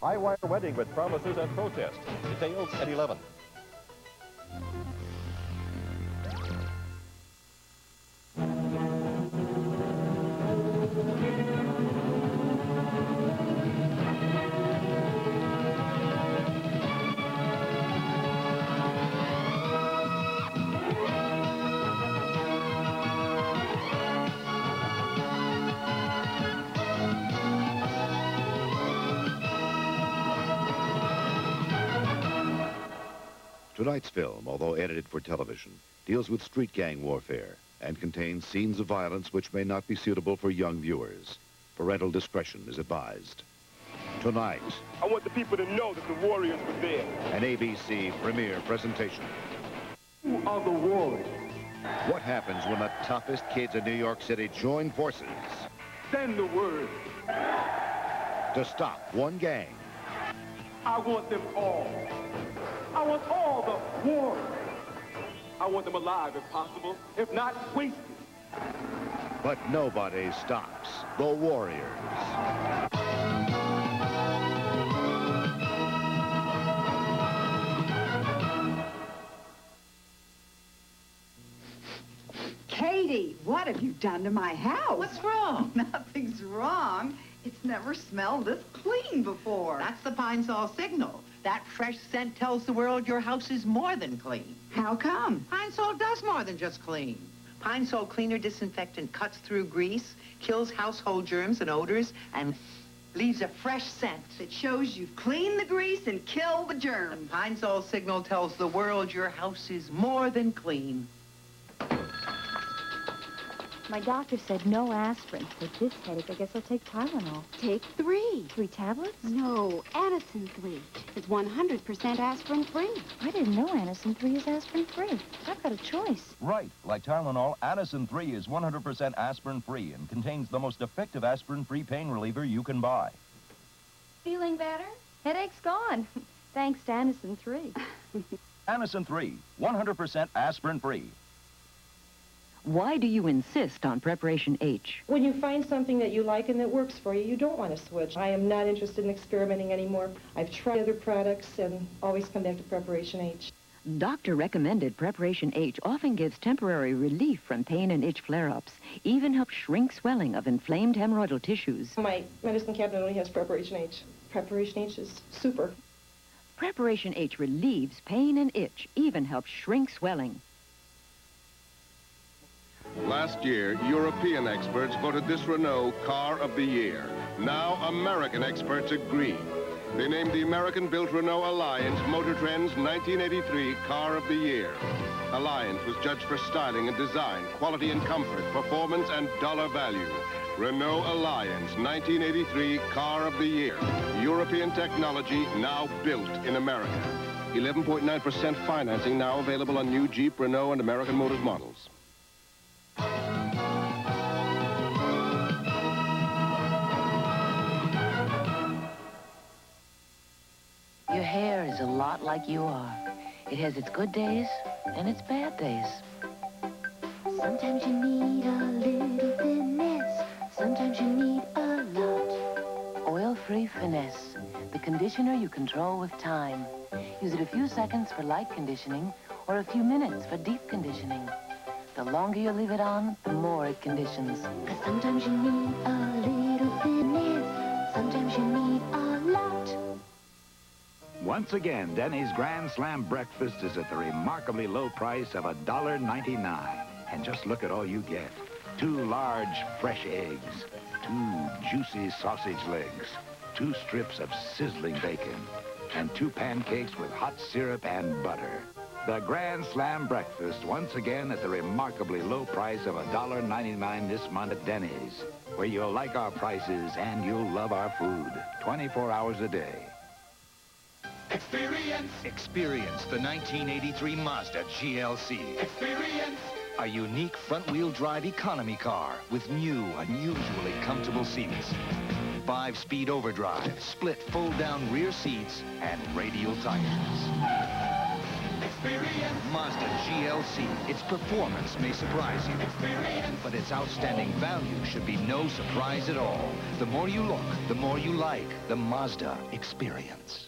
High-wire wedding with promises and protests. Details at 11. Tonight's film, although edited for television, deals with street gang warfare and contains scenes of violence which may not be suitable for young viewers. Parental discretion is advised. Tonight, I want the people to know that the warriors were there. an ABC premiere presentation. Who are the warriors? What happens when the toughest kids in New York City join forces Send the word. to stop one gang? I want them all. I want all the warriors. I want them alive if possible, if not wasted. But nobody stops the warriors. Katie, what have you done to my house? What's wrong? Nothing's wrong. It's never smelled this clean before. That's the Pine Sol signal. That fresh scent tells the world your house is more than clean. How come? Pine Sol does more than just clean. Pine Sol Cleaner Disinfectant cuts through grease, kills household germs and odors, and leaves a fresh scent. It shows you've cleaned the grease and killed the germs. Pine Sol signal tells the world your house is more than clean. My doctor said no aspirin. For this headache, I guess I'll take Tylenol. Take 3. 3 tablets? No, Anacin 3. It's 100% aspirin-free. I didn't know Anacin 3 is aspirin-free. I've got a choice. Right. Like Tylenol, Anacin 3 is 100% aspirin-free and contains the most effective aspirin-free pain reliever you can buy. Feeling better? Headache's gone. Thanks to Anacin 3. Anacin 3, 100% aspirin-free. Why do you insist on Preparation H? When you find something that you like and that works for you, you don't want to switch. I am not interested in experimenting anymore. I've tried other products and always come back to Preparation H. Doctor-recommended Preparation H often gives temporary relief from pain and itch flare-ups, even helps shrink swelling of inflamed hemorrhoidal tissues. My medicine cabinet only has Preparation H. Preparation H is super. Preparation H relieves pain and itch, even helps shrink swelling. Last year, European experts voted this Renault Car of the Year. Now, American experts agree. They named the American-built Renault Alliance Motor Trend's 1983 Car of the Year. Alliance was judged for styling and design, quality and comfort, performance and dollar value. Renault Alliance 1983 Car of the Year. European technology now built in America. 11.9% financing now available on new Jeep, Renault, and American Motors models. Your hair is a lot like you are. It has its good days and its bad days. Sometimes you need a little finesse. Sometimes you need a lot. Oil-free finesse, the conditioner you control with time. Use it a few seconds for light conditioning or a few minutes for deep conditioning. The longer you leave it on, the more it conditions. 'Cause sometimes you need a little finesse. Sometimes you need a lot. Once again, Denny's Grand Slam breakfast is at the remarkably low price of $1.99. And just look at all you get. 2 large fresh eggs, 2 juicy sausage legs, 2 strips of sizzling bacon, and 2 pancakes with hot syrup and butter. The Grand Slam breakfast, once again at the remarkably low price of $1.99 this month at Denny's, where you'll like our prices and you'll love our food 24 hours a day. Experience the 1983 Mazda GLC. A unique front-wheel drive economy car with new, unusually comfortable seats. 5-speed overdrive, split fold-down rear seats, and radial tires. Mazda GLC. Its performance may surprise you, but its outstanding value should be no surprise at all. The more you look, the more you like the Mazda experience.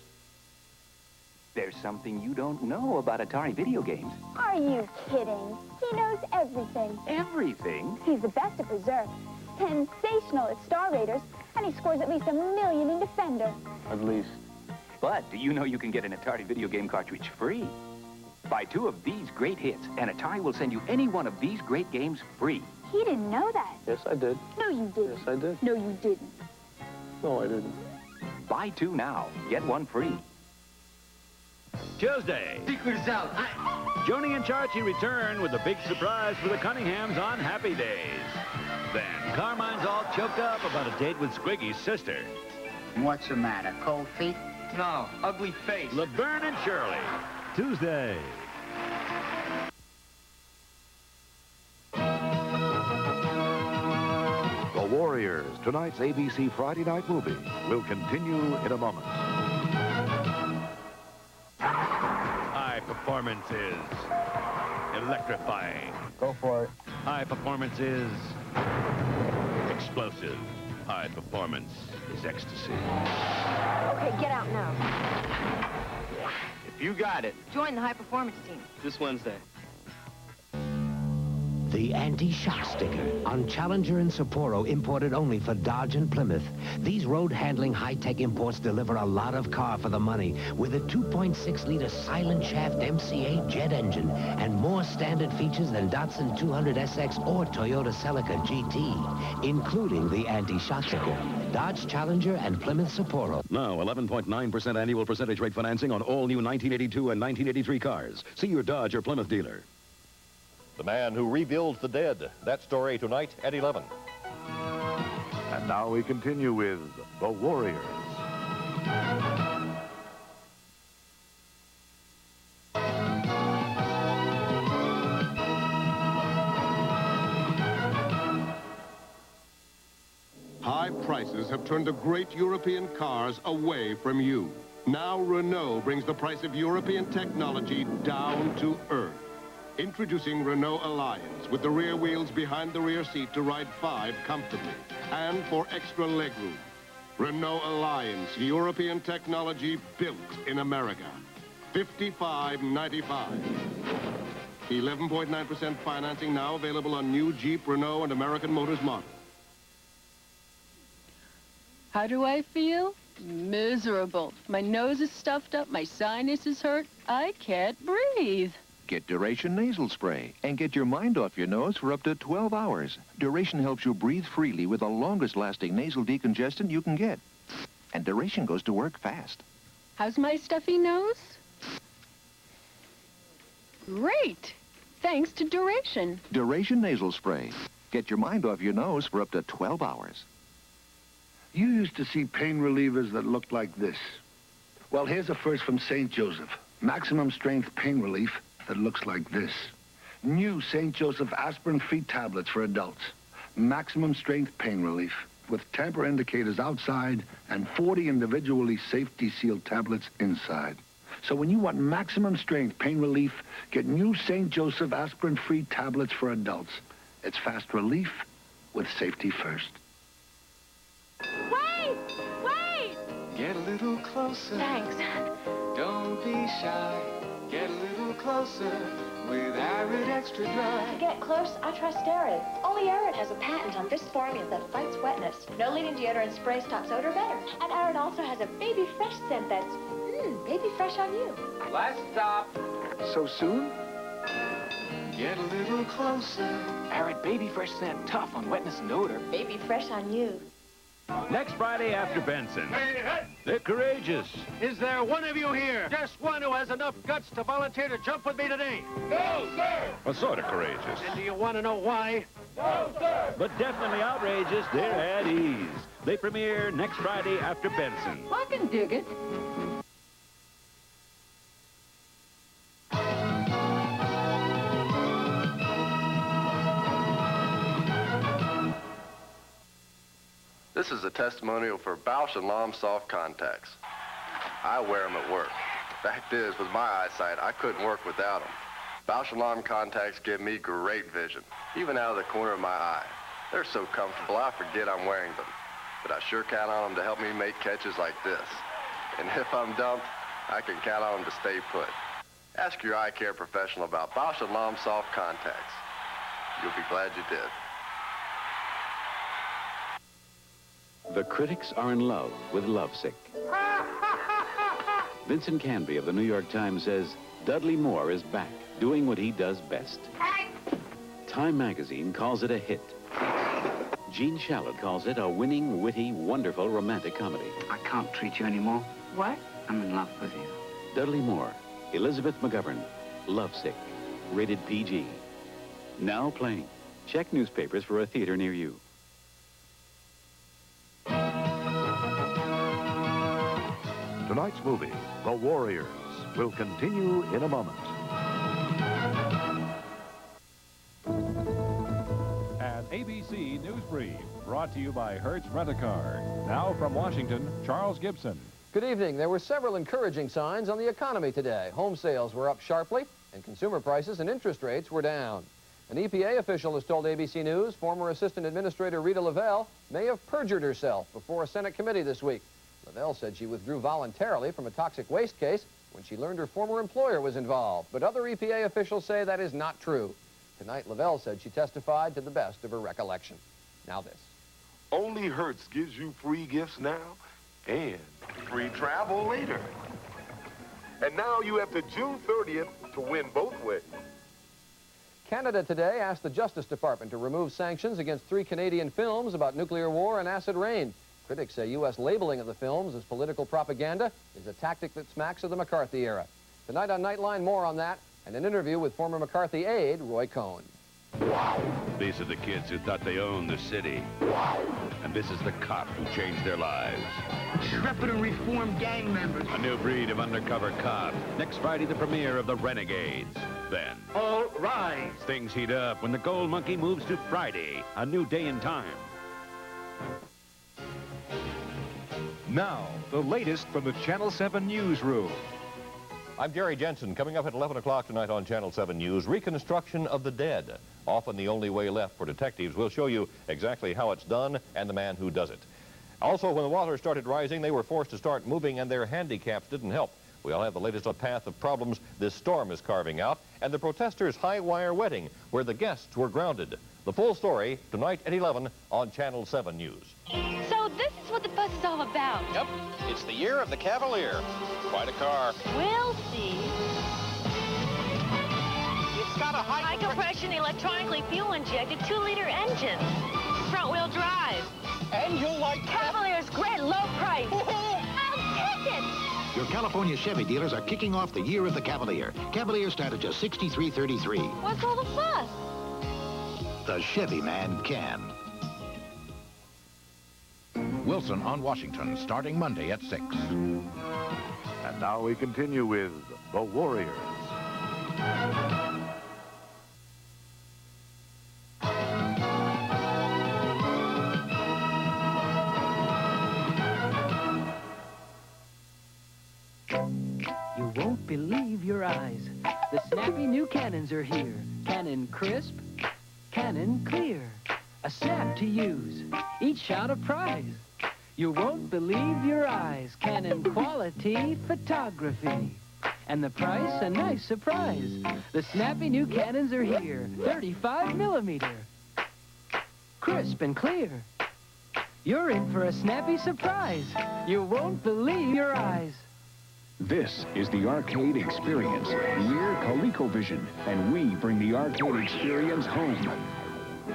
There's something you don't know about Atari video games. Are you kidding? He knows everything. Everything? He's the best at Berserk, sensational at Star Raiders, and he scores at least 1 million in Defender. At least. But do you know you can get an Atari video game cartridge free? Buy 2 of these great hits, and Atari will send you any one of these great games free. He didn't know that. Yes, I did. No, you didn't. Yes, I did. No, you didn't. No, I didn't. Buy 2 now. Get 1 free. Tuesday. Secret is out. Joni and Chachi return with a big surprise for the Cunninghams on Happy Days. Then Carmine's all choked up about a date with Squiggy's sister. What's the matter? Cold feet? No, ugly face. Laverne and Shirley. Tuesday. The Warriors, tonight's ABC Friday night movie, will continue in a moment. High performance is electrifying. Go for it. High performance is explosive. High performance is ecstasy. Okay, get out now. You got it. Join the high-performance team. This Wednesday. The anti-shock sticker on Challenger and Sapporo, imported only for Dodge and Plymouth. These road-handling high-tech imports deliver a lot of car for the money with a 2.6-liter silent shaft MC8 jet engine and more standard features than Datsun 200SX or Toyota Celica GT, including the anti-shock sticker. Dodge Challenger and Plymouth Sapporo. Now, 11.9% annual percentage rate financing on all new 1982 and 1983 cars. See your Dodge or Plymouth dealer. The Man Who Rebuilds the Dead. That story tonight at 11. And now we continue with The Warriors. High prices have turned the great European cars away from you. Now Renault brings the price of European technology down to earth. Introducing Renault Alliance, with the rear wheels behind the rear seat to ride 5 comfortably, and for extra legroom. Renault Alliance, European technology built in America. $55.95. 11.9% financing now available on new Jeep, Renault, and American Motors models. How do I feel? Miserable. My nose is stuffed up, my sinuses hurt, I can't breathe. Get Duration Nasal Spray and get your mind off your nose for up to 12 hours. Duration helps you breathe freely with the longest-lasting nasal decongestant you can get. And Duration goes to work fast. How's my stuffy nose? Great! Thanks to Duration. Duration Nasal Spray. Get your mind off your nose for up to 12 hours. You used to see pain relievers that looked like this. Well, here's a first from St. Joseph. Maximum strength pain relief that looks like this. New St. Joseph aspirin-free tablets for adults. Maximum strength pain relief with tamper indicators outside and 40 individually safety-sealed tablets inside. So when you want maximum strength pain relief, get new St. Joseph aspirin-free tablets for adults. It's fast relief with safety first. Wait! Wait! Get a little closer. Thanks. Don't be shy. Get a little closer with Arid Extra Dry. To get close, I trust Arid. Only Arid has a patent on this formula that fights wetness. No leading deodorant spray stops odor better. And Arid also has a baby fresh scent that's, baby fresh on you. Last stop. So soon? Get a little closer. Arid Baby Fresh scent, tough on wetness and odor. Baby fresh on you. Next Friday after Benson. They're courageous. Is there one of you here, just one, who has enough guts to volunteer to jump with me today? No, sir! Well, sort of courageous. And do you want to know why? No, sir! But definitely outrageous. They're at ease. They premiere next Friday after Benson. I can dig it. This is a testimonial for Bausch & Lomb soft contacts. I wear them at work. Fact is, with my eyesight, I couldn't work without them. Bausch & Lomb contacts give me great vision, even out of the corner of my eye. They're so comfortable, I forget I'm wearing them. But I sure count on them to help me make catches like this. And if I'm dumped, I can count on them to stay put. Ask your eye care professional about Bausch & Lomb soft contacts. You'll be glad you did. The critics are in love with Lovesick. Vincent Canby of the New York Times says Dudley Moore is back, doing what he does best. Time magazine calls it a hit. Gene Shalit calls it a winning, witty, wonderful romantic comedy. I can't treat you anymore. What? I'm in love with you. Dudley Moore, Elizabeth McGovern, Lovesick, rated PG. Now playing. Check newspapers for a theater near you. Tonight's movie, The Warriors, will continue in a moment. An ABC News Brief, brought to you by Hertz Rent-A-Car. Now from Washington, Charles Gibson. Good evening. There were several encouraging signs on the economy today. Home sales were up sharply, and consumer prices and interest rates were down. An EPA official has told ABC News former Assistant Administrator Rita Lavelle may have perjured herself before a Senate committee this week. Lavelle said she withdrew voluntarily from a toxic waste case when she learned her former employer was involved. But other EPA officials say that is not true. Tonight, Lavelle said she testified to the best of her recollection. Now this. Only Hertz gives you free gifts now and free travel later. And now you have to June 30th to win both ways. Canada today asked the Justice Department to remove sanctions against 3 Canadian films about nuclear war and acid rain. Critics say U.S. labeling of the films as political propaganda is a tactic that smacks of the McCarthy era. Tonight on Nightline, more on that, and an interview with former McCarthy aide Roy Cohn. Wow. These are the kids who thought they owned the city. Wow. And this is the cop who changed their lives. Intrepid and reformed gang members. A new breed of undercover cop. Next Friday, the premiere of The Renegades. Then, All rise. things heat up when the Gold Monkey moves to Friday, a new day and time. Now, the latest from the Channel 7 newsroom. I'm Gary Jensen. Coming up at 11 o'clock tonight on Channel 7 News, reconstruction of the dead. Often the only way left for detectives. We'll show you exactly how it's done and the man who does it. Also, when the water started rising, they were forced to start moving and their handicaps didn't help. We'll have the latest on path of problems this storm is carving out and the protesters' high-wire wedding where the guests were grounded. The full story tonight at 11 on Channel 7 News. So this is what the fuss is all about. Yep, it's the year of the Cavalier. Quite a car. We'll see. It's got a High compression, electronically fuel-injected 2-liter engine. Front-wheel drive. And you'll like Cavalier's great low price. I'll take it. Your California Chevy dealers are kicking off the year of the Cavalier. Cavalier start at just $63.33. What's all the fuss? The Chevy man can. Wilson on Washington, starting Monday at 6. And now we continue with The Warriors. You won't believe your eyes. The snappy new cannons are here. Cannon crisp, cannon clear. A snap to use, each shot a prize. You won't believe your eyes. Canon quality photography. And the price, a nice surprise. The snappy new cannons are here. 35 millimeter. Crisp and clear. You're in for a snappy surprise. You won't believe your eyes. This is the arcade experience. We're ColecoVision, and we bring the arcade experience home.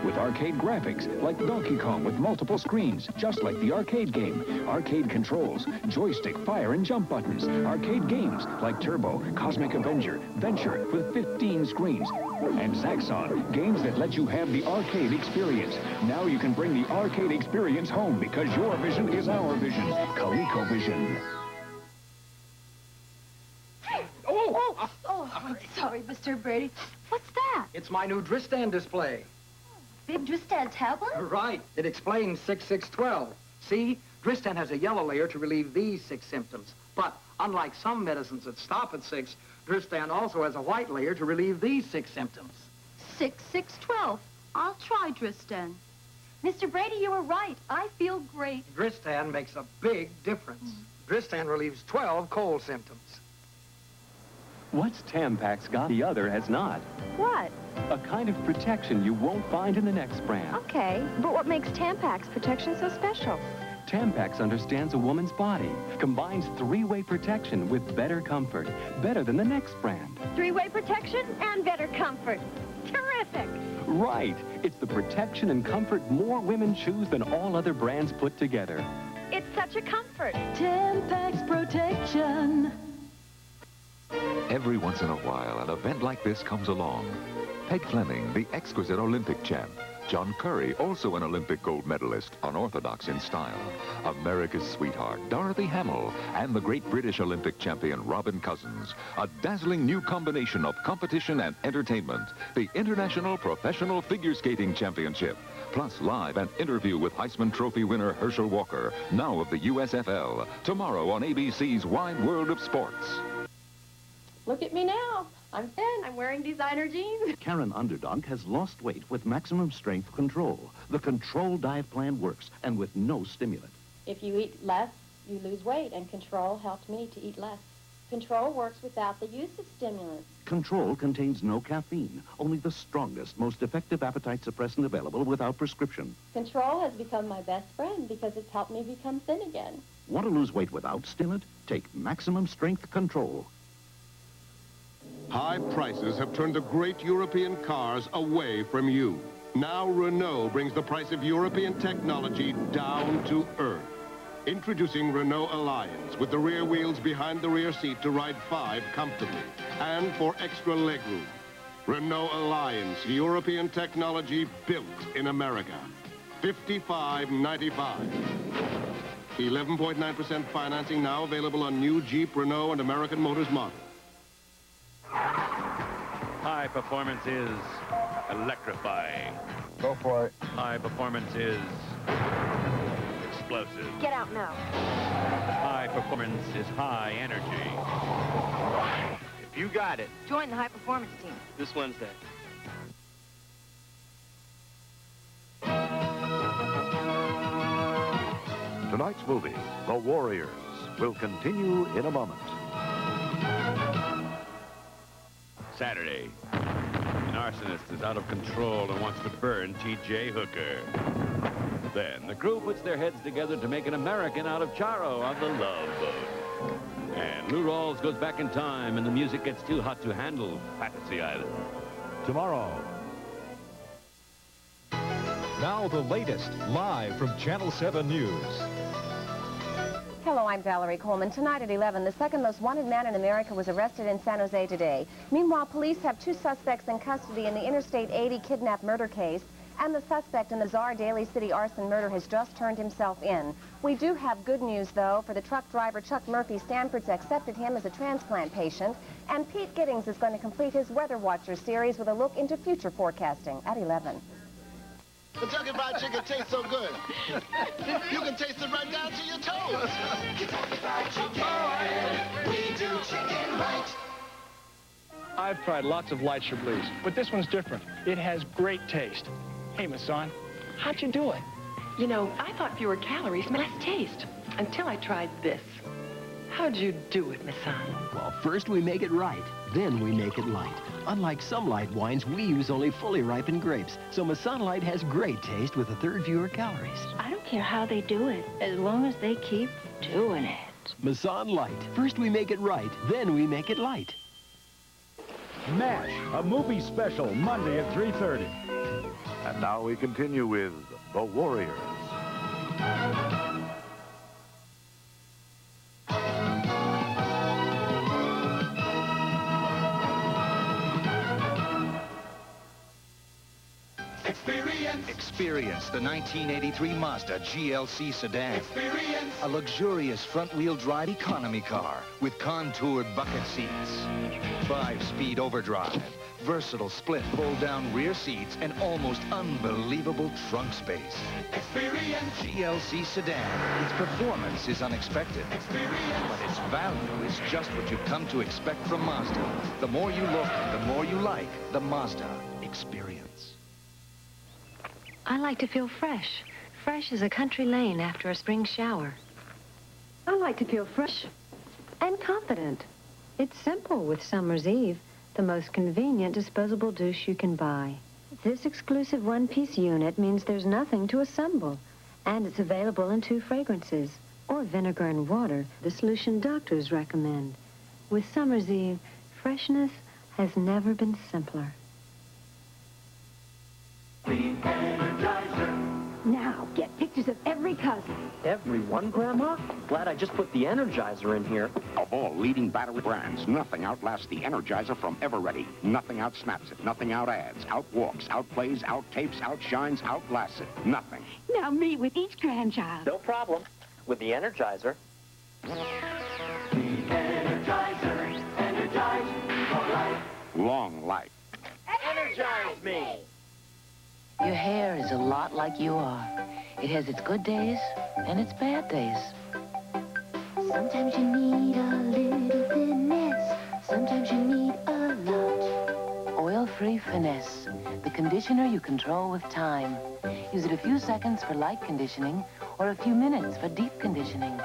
With arcade graphics, like Donkey Kong with multiple screens, just like the arcade game. Arcade controls, joystick, fire, and jump buttons. Arcade games, like Turbo, Cosmic Avenger, Venture, with 15 screens. And Zaxxon, games that let you have the arcade experience. Now you can bring the arcade experience home because your vision is our vision. ColecoVision. Oh, I'm sorry, Mr. Brady. What's that? It's my new Dristan display. Big Dristan tablet? Right. It explains 6612. See? Dristan has a yellow layer to relieve these 6 symptoms. But unlike some medicines that stop at 6, Dristan also has a white layer to relieve these 6 symptoms. 6, 6, 12. I'll try Dristan. Mr. Brady, you were right. I feel great. Dristan makes a big difference. Dristan relieves 12 cold symptoms. What's Tampax got the other has not? What? A kind of protection you won't find in the next brand. Okay, but what makes Tampax protection so special? Tampax understands a woman's body, combines three-way protection with better comfort, better than the next brand. Three-way protection and better comfort. Terrific! Right. It's the protection and comfort more women choose than all other brands put together. It's such a comfort. Tampax protection. Every once in a while, an event like this comes along. Peg Fleming, the exquisite Olympic champ. John Curry, also an Olympic gold medalist, unorthodox in style. America's sweetheart, Dorothy Hamill, and the great British Olympic champion, Robin Cousins. A dazzling new combination of competition and entertainment. The International Professional Figure Skating Championship. Plus live an interview with Heisman Trophy winner Herschel Walker, now of the USFL. Tomorrow on ABC's Wide World of Sports. Look at me now. I'm thin. I'm wearing designer jeans. Karen Underdog has lost weight with maximum strength control. The control diet plan works, and with no stimulant. If you eat less, you lose weight, and Control helped me to eat less. Control works without the use of stimulants. Control contains no caffeine, only the strongest, most effective appetite suppressant available without prescription. Control has become my best friend because it's helped me become thin again. Want to lose weight without stimulant? Take maximum strength Control. High prices have turned the great European cars away from you. Now Renault brings the price of European technology down to earth. Introducing Renault Alliance with the rear wheels behind the rear seat to ride 5 comfortably. And for extra legroom. Renault Alliance, European technology built in America. $55.95. 11.9% financing now available on new Jeep, Renault, and American Motors models. High performance is electrifying. Go for it. High performance is explosive. Get out now. High performance is high energy. You got it. Join the high-performance team. This Wednesday. Tonight's movie, The Warriors, will continue in a moment. Saturday. An arsonist is out of control and wants to burn T.J. Hooker. Then the crew puts their heads together to make an American out of Charo on the Love Boat. And Lou Rawls goes back in time and the music gets too hot to handle Fantasy Island. Tomorrow. Now the latest, live from Channel 7 News. Hello, I'm Valerie Coleman. Tonight at 11, the second most wanted man in America was arrested in San Jose today. Meanwhile, police have 2 suspects in custody in the Interstate 80 kidnap murder case, and the suspect in the Czar Daly City arson murder has just turned himself in. We do have good news, though. For the truck driver, Chuck Murphy, Stanford's accepted him as a transplant patient, and Pete Giddings is going to complete his Weather Watcher series with a look into future forecasting at 11. Kentucky Fried Chicken tastes so good. You can taste it right down to your toes. Kentucky Fried Chicken, we do chicken right. I've tried lots of light chablis, but this one's different. It has great taste. Hey, Masson, how'd you do it? You know, I thought fewer calories meant less taste until I tried this. How'd you do it, Masson? Well, first we make it right, then we make it light. Unlike some light wines, we use only fully ripened grapes, so Masson Light has great taste with 1/3 fewer calories. I don't care how they do it, as long as they keep doing it. Masson Light. First we make it right, then we make it light. MASH, a movie special, Monday at 3:30. And now we continue with The Warriors. Experience the 1983 Mazda GLC sedan. Experience. A luxurious front-wheel drive economy car with contoured bucket seats, 5-speed overdrive, versatile split fold-down rear seats, and almost unbelievable trunk space. Experience. GLC sedan. Its performance is unexpected, but its value is just what you've come to expect from Mazda. The more you look, the more you like the Mazda Experience. I like to feel fresh. Fresh as a country lane after a spring shower. I like to feel fresh and confident. It's simple with Summer's Eve, the most convenient disposable douche you can buy. This exclusive one-piece unit means there's nothing to assemble, and it's available in 2 fragrances, or vinegar and water, the solution doctors recommend. With Summer's Eve, freshness has never been simpler. Now, get pictures of every cousin. Everyone, Grandma? Glad I just put the Energizer in here. Of all leading battery brands, nothing outlasts the Energizer from Ever-Ready. Nothing outsnaps it. Nothing outadds, outwalks, outplays, outtapes, outshines, outlasts it. Nothing. Now meet with each grandchild. No problem. With the Energizer. Energizer. Energize your life. Long life. Energize me! Your hair is a lot like you are. It has its good days and its bad days. Sometimes you need a little finesse. Sometimes you need a lot. Oil-free finesse, the conditioner you control with time. Use it a few seconds for light conditioning or a few minutes for deep conditioning.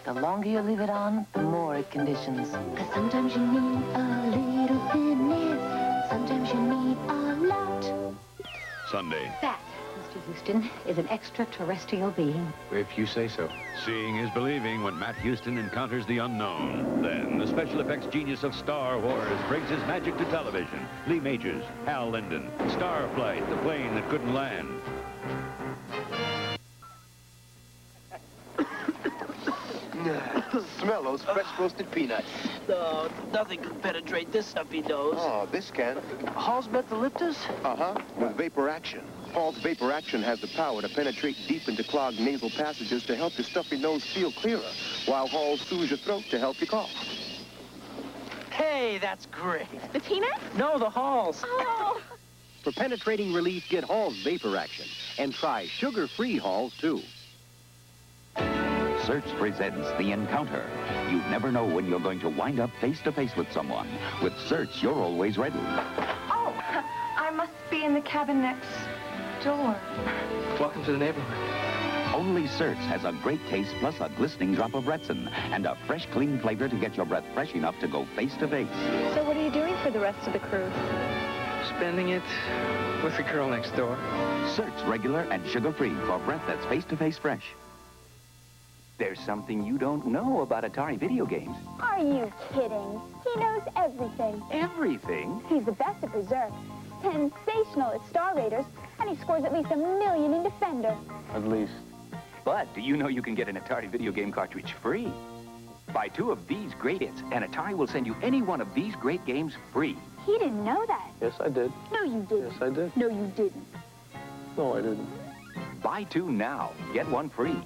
The longer you leave it on, the more it conditions. 'Cause sometimes you need a little finesse. Sometimes you need a lot. Sunday. That, Mr. Houston, is an extraterrestrial being. If you say so. Seeing is believing when Matt Houston encounters the unknown. Then the special effects genius of Star Wars brings his magic to television. Lee Majors, Hal Linden, Starflight, the plane that couldn't land. Smell those fresh roasted peanuts. No, nothing can penetrate this stuffy nose. Oh, this can. Hall's Methalyptus? Uh-huh, with vapor action. Hall's vapor action has the power to penetrate deep into clogged nasal passages to help your stuffy nose feel clearer, while Hall soothes your throat to help you cough. Hey, that's great. The peanuts? No, the Halls. Oh. For penetrating relief, get Hall's vapor action. And try sugar-free Halls, too. Search presents The Encounter. You never know when you're going to wind up face-to-face with someone. With Search, you're always ready. Oh, I must be in the cabin next door. Welcome to the neighborhood. Only Search has a great taste plus a glistening drop of Retsin and a fresh, clean flavor to get your breath fresh enough to go face-to-face. So what are you doing for the rest of the cruise? Spending it with the girl next door. Search regular and sugar-free for breath that's face-to-face fresh. There's something you don't know about Atari video games. Are you kidding? He knows everything. Everything? He's the best at reserve. Sensational at Star Raiders, and he scores at least 1 million in Defender. At least. But do you know you can get an Atari video game cartridge free? Buy 2 of these great hits, and Atari will send you any one of these great games free. He didn't know that. Yes, I did. No, you didn't. Yes, I did. No, you didn't. No, I didn't. Buy 2 now. Get 1 free.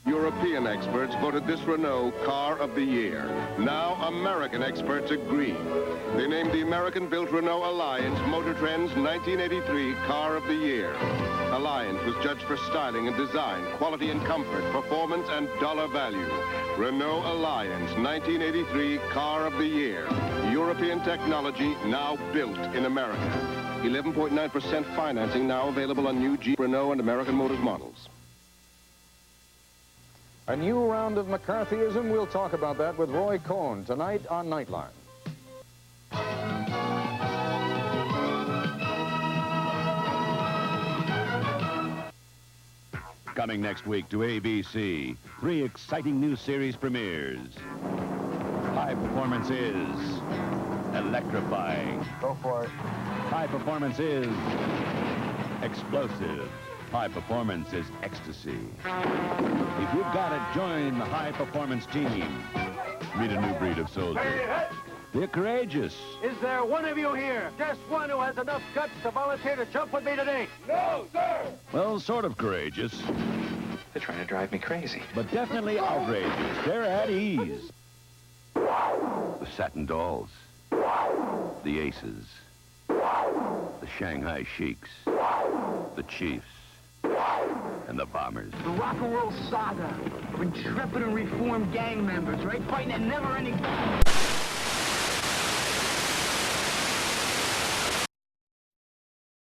European experts voted this Renault Car of the Year. Now American experts agree. They named the American-built Renault Alliance Motor Trend's 1983 Car of the Year. Alliance was judged for styling and design, quality and comfort, performance and dollar value. Renault Alliance 1983 Car of the Year. European technology now built in America. 11.9% financing now available on new Jeep, Renault, and American Motors models. A new round of McCarthyism. We'll talk about that with Roy Cohn tonight on Nightline. Coming next week to ABC, 3 exciting new series premieres. High performance is electrifying. Go for it. High performance is explosive. High performance is ecstasy. If you've got it, join the high performance team. Meet a new breed of soldier. They're courageous. Is there one of you here, just one who has enough guts to volunteer to jump with me today? No, sir! Well, sort of courageous. They're trying to drive me crazy. But definitely outrageous. They're at ease. The Satin Dolls. The Aces. The Shanghai Sheiks. The Chiefs. And the Bombers. The rock and roll saga of intrepid and reformed gang members, right? Fighting a never-ending battle.